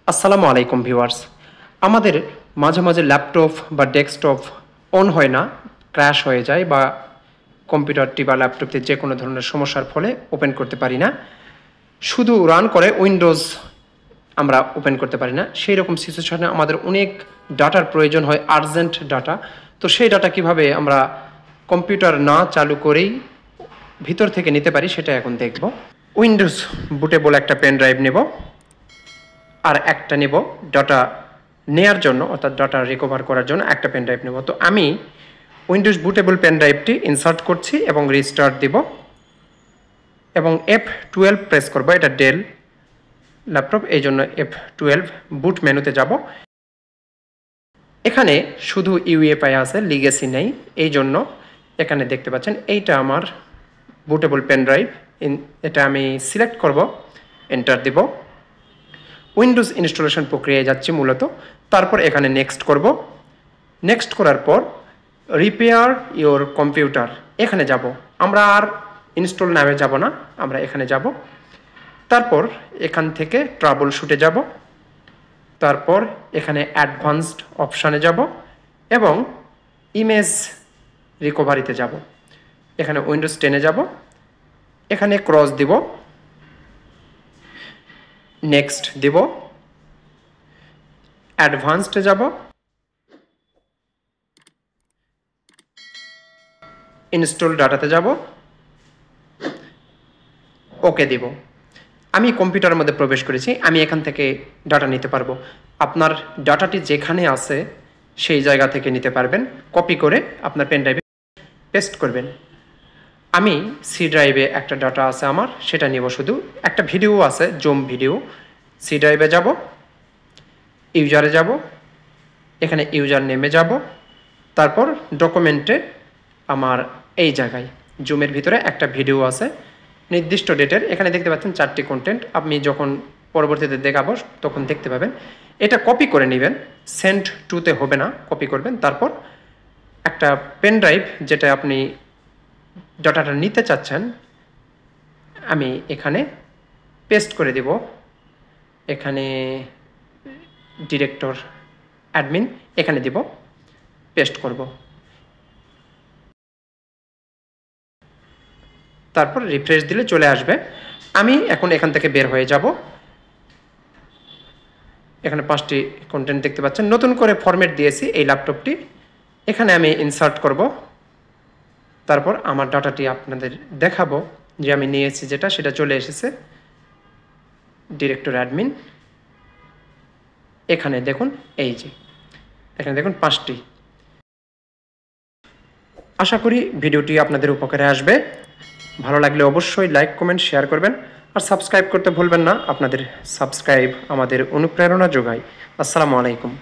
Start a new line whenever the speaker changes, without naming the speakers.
আসসালামু আলাইকুম ভিউয়ার্স। আমাদের মাঝে মাঝে ল্যাপটপ বা ডেস্কটপ অন হয় না, ক্র্যাশ হয়ে যায় বা কম্পিউটারটি বা ল্যাপটপটি যে কোনো ধরনের সমস্যার ফলে ওপেন করতে পারি না, শুধু রান করে উইন্ডোজ আমরা ওপেন করতে পারি না। সেই রকম সিচুয়েশনে আমাদের অনেক ডাটার প্রয়োজন হয়, আর্জেন্ট ডাটা। তো সেই ডাটা কিভাবে আমরা কম্পিউটার না চালু করেই ভিতর থেকে নিতে পারি সেটা এখন দেখব। উইন্ডোজ বুটেবল একটা পেন ড্রাইভ নেব, আর একটা নেব ডাটা নেয়ার জন্য, অর্থাৎ ডাটা রিকভার করার জন্য একটা পেন ড্রাইভ নেব। তো আমি উইন্ডোজ বুটেবল পেন ড্রাইভটি ইনসার্ট করছি এবং রিস্টার্ট দিব এবং F12 প্রেস করব। এটা ডেল ল্যাপটপ, এই জন্য F12 বুট মেনুতে যাব। এখানে শুধু ইউএফআই আছে, লিগেসি নেই, এই জন্য এখানে দেখতে পাচ্ছেন এইটা আমার বুটেবল পেন ড্রাইভ। এটা আমি সিলেক্ট করব, এন্টার দিব। উইন্ডোজ ইনস্টলেশন প্রক্রিয়ায় যাচ্ছি মূলত। তারপর এখানে নেক্সট করব। নেক্সট করার পর রিপেয়ার ইওর কম্পিউটার এখানে যাব। আমরা আর ইনস্টল নামে যাব না, আমরা এখানে যাব। তারপর এখান থেকে ট্রাবল শুটে যাব। তারপর এখানে অ্যাডভান্সড অপশানে যাব এবং ইমেজ রিকভারিতে যাব। এখানে উইন্ডোজ 10-এ যাব, এখানে ক্রস দিব, নেক্সট দিব, অ্যাডভান্সডে যাব, ইনস্টল ডাটাতে যাব, ওকে দিব। আমি কম্পিউটারের মধ্যে প্রবেশ করেছি, আমি এখান থেকে ডাটা নিতে পারবো। আপনার ডাটাটি যেখানে আছে সেই জায়গা থেকে নিতে পারবেন, কপি করে আপনার পেন ড্রাইভে পেস্ট করবেন। আমি সি ড্রাইভে একটা ডাটা আছে আমার, সেটা নিব। শুধু একটা ভিডিও আছে, জুম ভিডিও। সি ড্রাইভে যাব, ইউজারে যাব, এখানে ইউজার নেমে যাব, তারপর ডকুমেন্টে আমার এই জায়গায় জুমের ভিতরে একটা ভিডিও আছে নির্দিষ্ট ডেটের। এখানে দেখতে পাচ্ছেন 4টি কন্টেন্ট। আপনি যখন পরবর্তীতে দেখাবো তখন দেখতে পাবেন। এটা কপি করে নেবেন, সেন্ড টুতে হবে না, কপি করবেন। তারপর একটা পেন ড্রাইভ যেটা আপনি ডাটাটা নিতে চাচ্ছেন, আমি এখানে পেস্ট করে দেব। এখানে ডিরেক্টর অ্যাডমিন এখানে দিব, পেস্ট করব। তারপর রিফ্রেশ দিলে চলে আসবে। আমি এখন এখান থেকে বের হয়ে যাব। এখানে 5টি কন্টেন্ট দেখতে পাচ্ছেন। নতুন করে ফরম্যাট দিয়েছি এই ল্যাপটপটি, এখানে আমি ইনসার্ট করব। তারপর আমার ডাটাটি আপনাদের দেখাবো যে আমি নিয়েছি যেটা, সেটা চলে এসেছে। ডিরেক্টর অ্যাডমিন, এখানে দেখুন, এই যে এখানে দেখুন 5টি। আশা করি ভিডিওটি আপনাদের উপকারে আসবে। ভালো লাগলে অবশ্যই লাইক, কমেন্ট, শেয়ার করবেন আর সাবস্ক্রাইব করতে ভুলবেন না। আপনাদের সাবস্ক্রাইব আমাদের অনুপ্রেরণা যোগায়। আসসালামু আলাইকুম।